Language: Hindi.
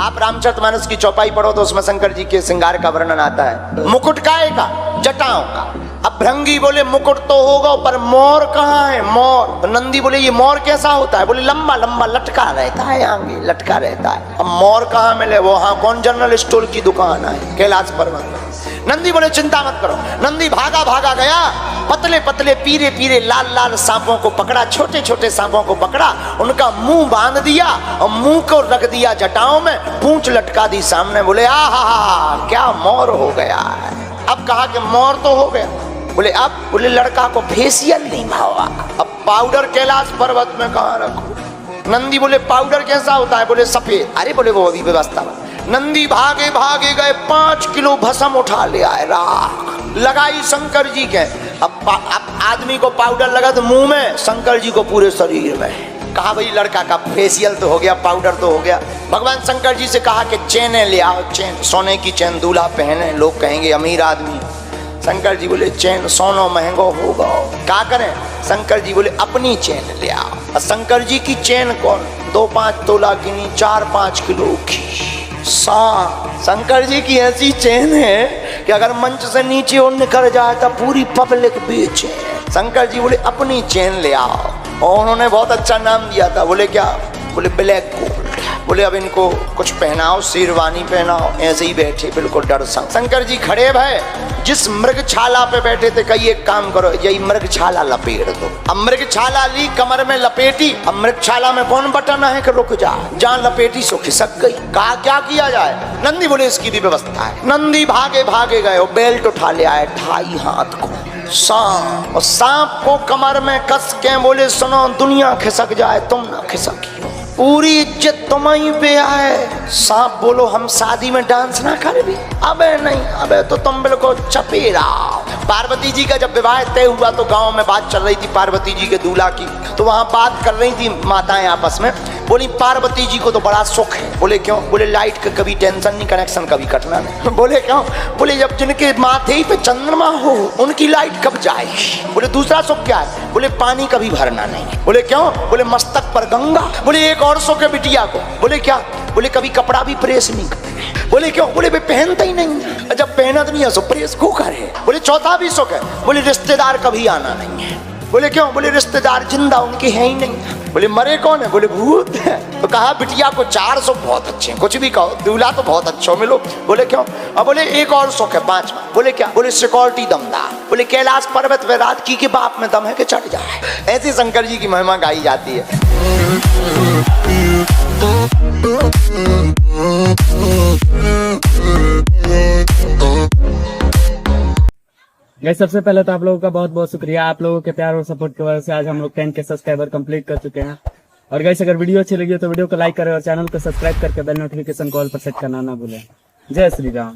आप रामचरितमानस की चौपाई पढ़ो तो उसमें शंकर जी के श्रृंगार का वर्णन आता है। मुकुट काय का? जटाओं का। अब भृंगी बोले मुकुट तो होगा पर मोर कहाँ है? मोर। तो नंदी बोले ये मोर कैसा होता है? बोले लंबा लंबा लटका रहता है, आगे लटका रहता है। अब मोर कहाँ मिले? वो हाँ कौन जनरल स्टोर की दुकान है कैलाश पर्वत में। नंदी बोले चिंता मत करो। नंदी भागा भागा गया, पतले पतले पीरे पीरे लाल लाल सांपों को पकड़ा, छोटे छोटे सांपों को पकड़ा, उनका मुंह बांध दिया और मुंह को रख दिया जटाओं में, पूंछ लटका दी सामने। बोले आहा क्या मोर हो गया है। अब कहा कि मोर तो हो गया। बोले अब? बोले लड़का को फेशियल नहीं भावा। अब पाउडर कैलाश पर्वत में कहाँ रखो? नंदी बोले पाउडर कैसा होता है? बोले सफेद। अरे बोले वो अभी व्यवस्था में। नंदी भागे भागे गए, 5 किलो भस्म उठा ले आए, राख लगाई शंकर जी के। अब आदमी को पाउडर लगा तो मुंह में, शंकर जी को पूरे शरीर में। कहा भाई लड़का का फेशियल तो हो गया, पाउडर तो हो गया। भगवान शंकर जी से कहा कि चेने ले आओ, चेन सोने की चेन दूल्हा पहने, लोग कहेंगे अमीर आदमी। शंकर जी बोले चेन सोनो महंगो होगा, क्या करें? शंकर जी बोले अपनी चेन ले आओ। और शंकर जी की चेन कौन? 2-5 तोला की नहीं, 4-5 किलो की। शंकर जी की ऐसी चेन है कि अगर मंच से नीचे और निकल जाए तो पूरी पब्लिक बेचे। शंकर जी बोले अपनी चेन ले आओ, और उन्होंने बहुत अच्छा नाम दिया था। बोले क्या? बोले ब्लैक गोल्ड। बोले अब इनको कुछ पहनाओ, शेरवानी पहनाओ। ऐसे ही बैठे बिल्कुल डर संग। शंकर जी खड़े भय, जिस मृगछाला पे बैठे थे कही एक काम करो, यही मृगछाला लपेट दो। अब मृगछाला ली, कमर में लपेटी। अब मृगछाला में कौन बटन है कि रुक जा, जहाँ लपेटी सो खिसक गई। कहा क्या किया जाए? नंदी बोले इसकी भी व्यवस्था है। नंदी भागे भागे गए, बेल्ट उठा ले आए 2.5 हाथ को सांप, और सांप को कमर में कस के बोले सुनो दुनिया खिसक जाए तुम ना खिसकियो, पूरी इज्जत तुम्हारी पे आए। सांप बोलो हम शादी में डांस ना कर भी? अबे नहीं, अबे तो तुम बिल्कुल चपेरा। पार्वती जी का जब विवाह तय हुआ तो गांव में बात चल रही थी पार्वती जी के दूल्हा की। तो वहां बात कर रही थी माताएं आपस में। बोली पार्वती जी को तो बड़ा सुख है। बोले क्यों? बोले लाइट का कभी टेंशन नहीं, कनेक्शन कभी कटना नहीं। बोले क्यों? बोले जब जिनके माथे ही पे चंद्रमा हो उनकी लाइट कब जाएगी। बोले दूसरा सुख क्या है? बोले पानी कभी भरना नहीं। बोले क्यों? बोले मस्तक पर गंगा। बोले एक और सुख है बिटिया को। बोले क्या? बोले कभी कपड़ा भी प्रेस नहीं करे। बोले क्यों? बोले वे पहनता ही नहीं है, जब पहना तो नहीं है सो प्रेस को करे। बोले चौथा भी सुख है। बोले रिश्तेदार कभी आना नहीं है। बोले क्यों? बोले रिश्तेदार जिंदा उनके हैं ही नहीं। बोले मरे कौन है? बोले भूत है। तो कहा बिटिया को 4 सुख बहुत अच्छे हैं, कुछ भी कहो, दूल्हा तो बहुत अच्छा मिलो। बोले क्यों? अब बोले एक और सुख है 5वां। बोले क्या? बोले सिक्योरिटी दमदार। बोले कैलाश पर्वत पे रात की के बाप में दम है कि चढ़ जाए। ऐसी शंकर जी की महिमा गाई जाती है। गाइस सबसे पहले तो आप लोगों का बहुत बहुत शुक्रिया। आप लोगों के प्यार और सपोर्ट की वजह से आज हम लोग 10 के सब्सक्राइबर कंप्लीट कर चुके हैं। और गाइस अगर वीडियो अच्छी लगी हो तो वीडियो को लाइक करें और चैनल को सब्सक्राइब करके बेल नोटिफिकेशन कॉल पर सेट करना ना भूलें। जय श्री राम।